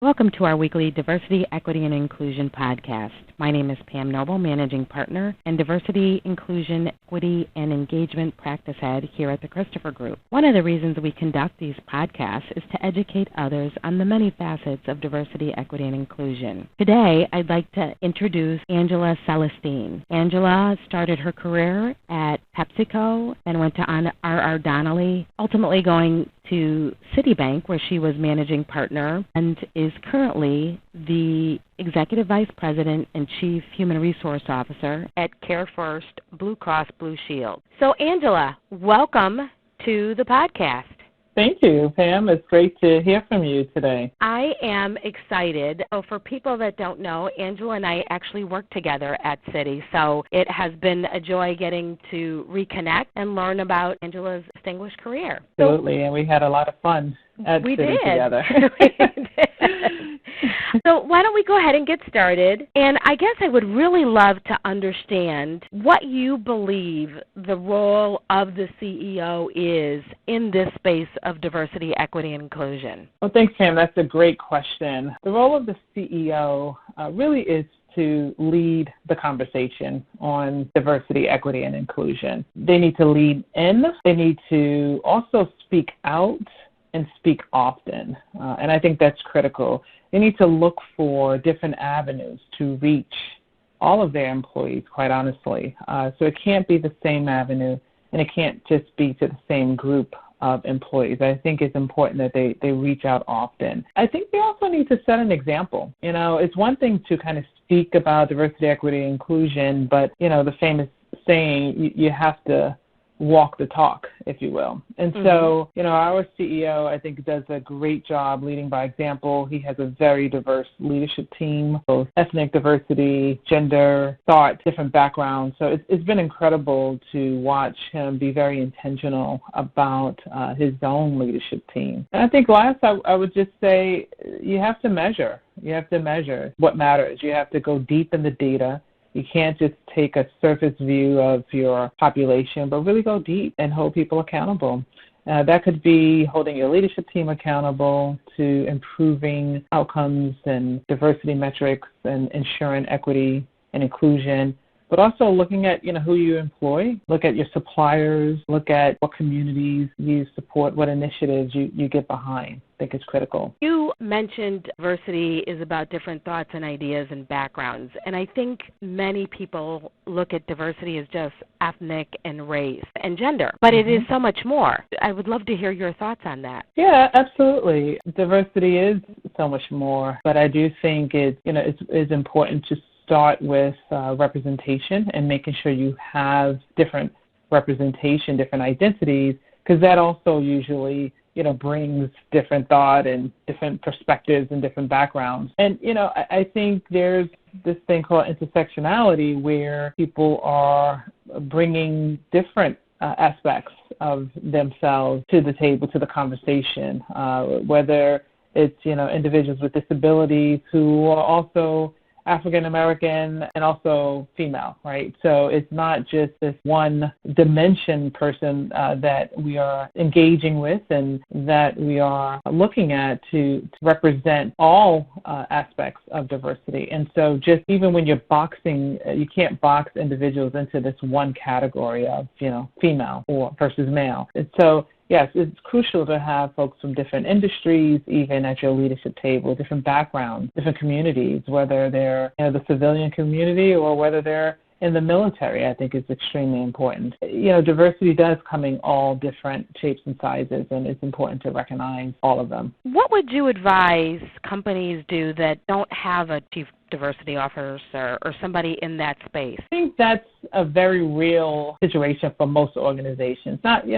Welcome to our weekly Diversity, Equity, and Inclusion podcast. My name is Pam Noble, Managing Partner and Diversity, Inclusion, Equity, and Engagement Practice Head here at the Christopher Group. One of the reasons we conduct these podcasts is to educate others on the many facets of diversity, equity, and inclusion. Today, I'd like to introduce Angela Celestin. Angela started her career at PepsiCo and went to R.R. Donnelley, ultimately going to Citibank, where she was managing partner, and is currently the Executive Vice President and Chief Human Resource Officer at CareFirst Blue Cross Blue Shield. So, Angela, welcome to the podcast. Thank you, Pam. It's great to hear from you today. I am excited. So for people that don't know, Angela and I actually work together at Citi, so it has been a joy getting to reconnect and learn about Angela's distinguished career. Absolutely, and we had a lot of fun at Citi together. We did. So why don't we go ahead and get started? And I guess I would really love to understand what you believe the role of the CEO is in this space of diversity, equity, and inclusion. Well, thanks, Pam. That's a great question. The role of the CEO really is to lead the conversation on diversity, equity, and inclusion. They need to lead in. They need to also speak out and speak often, and I think that's critical. They need to look for different avenues to reach all of their employees, quite honestly. So it can't be the same avenue, and it can't just be to the same group of employees. I think it's important that they reach out often. I think they also need to set an example. You know, it's one thing to kind of speak about diversity, equity, and inclusion, but, you know, the famous saying, you have to walk the talk, if you will. And so, you know, our CEO, I think, does a great job leading by example. He has a very diverse leadership team, both ethnic diversity, gender, thought, different backgrounds. So it's been incredible to watch him be very intentional about his own leadership team. And I think last, I would just say you have to measure. You have to measure what matters. You have to go deep in the data. You can't just take a surface view of your population, but really go deep and hold people accountable. That could be holding your leadership team accountable to improving outcomes and diversity metrics and ensuring equity and inclusion, but also looking at, you know, who you employ, look at your suppliers, look at what communities you support, what initiatives you get behind. I think it's critical. You mentioned diversity is about different thoughts and ideas and backgrounds, and I think many people look at diversity as just ethnic and race and gender, but it is so much more. I would love to hear your thoughts on that. Yeah, absolutely. Diversity is so much more, but I do think it's important to start with representation and making sure you have different representation, different identities, because that also usually, you know, brings different thought and different perspectives and different backgrounds. And, you know, I think there's this thing called intersectionality where people are bringing different aspects of themselves to the table, to the conversation, whether it's, you know, individuals with disabilities who are also African-American and also female, right? So it's not just this one dimension person that we are engaging with and that we are looking at to represent all aspects of diversity. And so just even when you're boxing, you can't box individuals into this one category of, you know, female or versus male. And so yes, it's crucial to have folks from different industries, even at your leadership table, different backgrounds, different communities, whether they're, you know, the civilian community or whether they're in the military, I think is extremely important. You know, diversity does come in all different shapes and sizes, and it's important to recognize all of them. What would you advise companies do that don't have a chief diversity officer or somebody in that space? I think that's a very real situation for most organizations. Not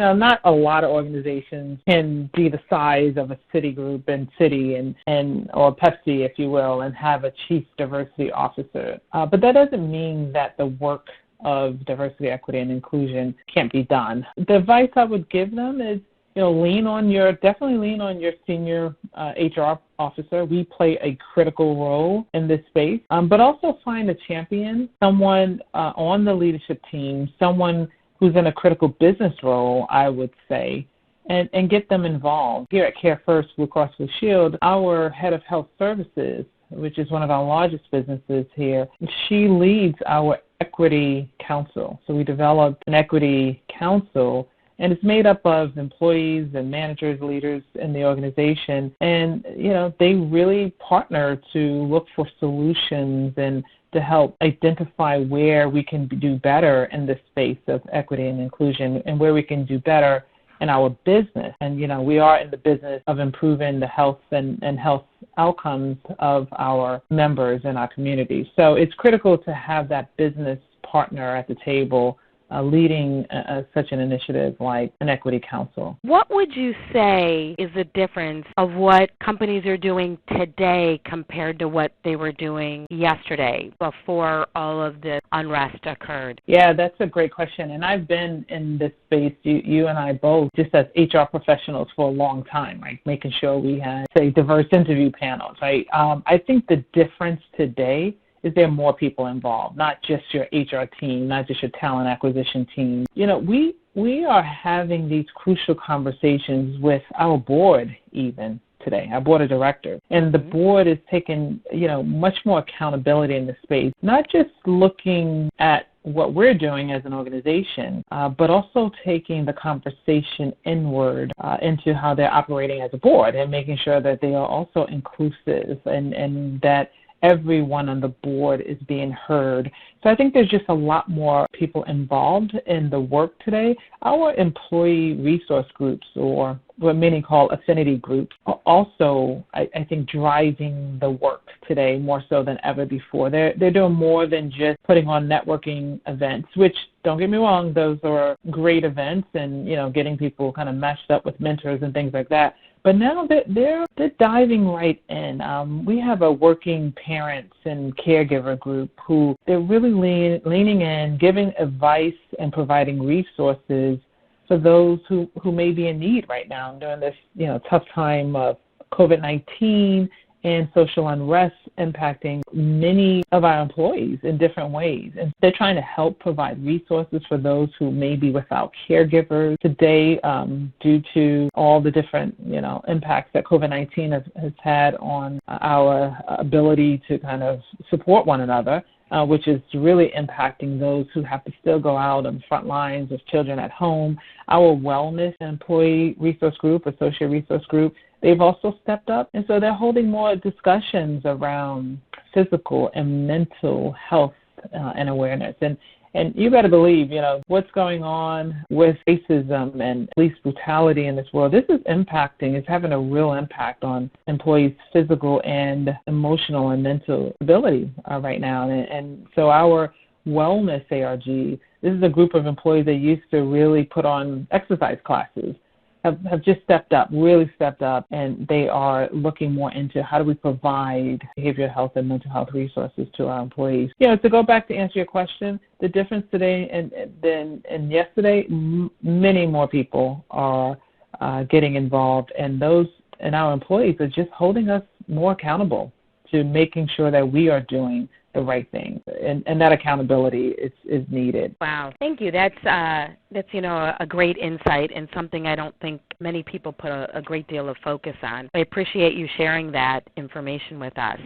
a lot of organizations can be the size of a Citigroup and Citi and or Pepsi, if you will, and have a chief diversity officer. But that doesn't mean that the work of diversity, equity, and inclusion can't be done. The advice I would give them is, you know, definitely lean on your senior HR officer. We play a critical role in this space, but also find a champion, someone on the leadership team, someone who's in a critical business role, I would say, and get them involved. Here at Care First Blue Cross Blue Shield, our head of health services, which is one of our largest businesses here, she leads our equity council. So we developed an equity council, and it's made up of employees and managers, leaders in the organization. And, they really partner to look for solutions and to help identify where we can do better in this space of equity and inclusion and where we can do better in our business. And, we are in the business of improving the health and health outcomes of our members in our community. So it's critical to have that business partner at the table leading such an initiative like an equity council. What would you say is the difference of what companies are doing today compared to what they were doing yesterday before all of the unrest occurred? Yeah, that's a great question. And I've been in this space, you and I both, just as HR professionals for a long time, right? Making sure we had, say, diverse interview panels, right? I think the difference today is there more people involved, not just your HR team, not just your talent acquisition team. We are having these crucial conversations with our board even today, our board of directors. And the board is taking, much more accountability in the space, not just looking at what we're doing as an organization, but also taking the conversation inward into how they're operating as a board and making sure that they are also inclusive and that everyone on the board is being heard. So I think there's just a lot more people involved in the work today. Our employee resource groups, or what many call affinity groups, are also, I think, driving the work today more so than ever before. They're doing more than just putting on networking events, which, don't get me wrong, those are great events and, getting people kind of matched up with mentors and things like that. But now they're diving right in. We have a working parents and caregiver group who they're really leaning in, giving advice and providing resources for those who may be in need right now during this tough time of COVID-19 and social unrest impacting many of our employees in different ways. And they're trying to help provide resources for those who may be without caregivers today due to all the different, impacts that COVID-19 has had on our ability to kind of support one another. Which is really impacting those who have to still go out on the front lines with children at home. Our wellness employee resource group, associate resource group, they've also stepped up. And so they're holding more discussions around physical and mental health and awareness. And you got to believe, what's going on with racism and police brutality in this world. This is having a real impact on employees' physical and emotional and mental ability right now. And so our wellness ARG, this is a group of employees that used to really put on exercise classes, have just really stepped up, and they are looking more into how do we provide behavioral health and mental health resources to our employees. To go back to answer your question, the difference today and yesterday, many more people are getting involved, and our employees are just holding us more accountable to making sure that we are doing the right thing, and that accountability is needed. Wow, thank you. That's a great insight and something I don't think many people put a great deal of focus on. I appreciate you sharing that information with us.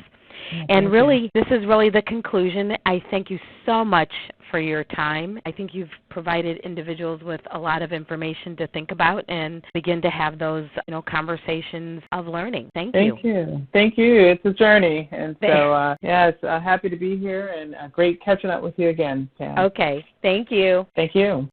And really, this is really the conclusion. I thank you so much for your time. I think you've provided individuals with a lot of information to think about and begin to have those, conversations of learning. Thank you. Thank you. It's a journey. And so, it's happy to be here and great catching up with you again, Pam. Okay. Thank you. Thank you.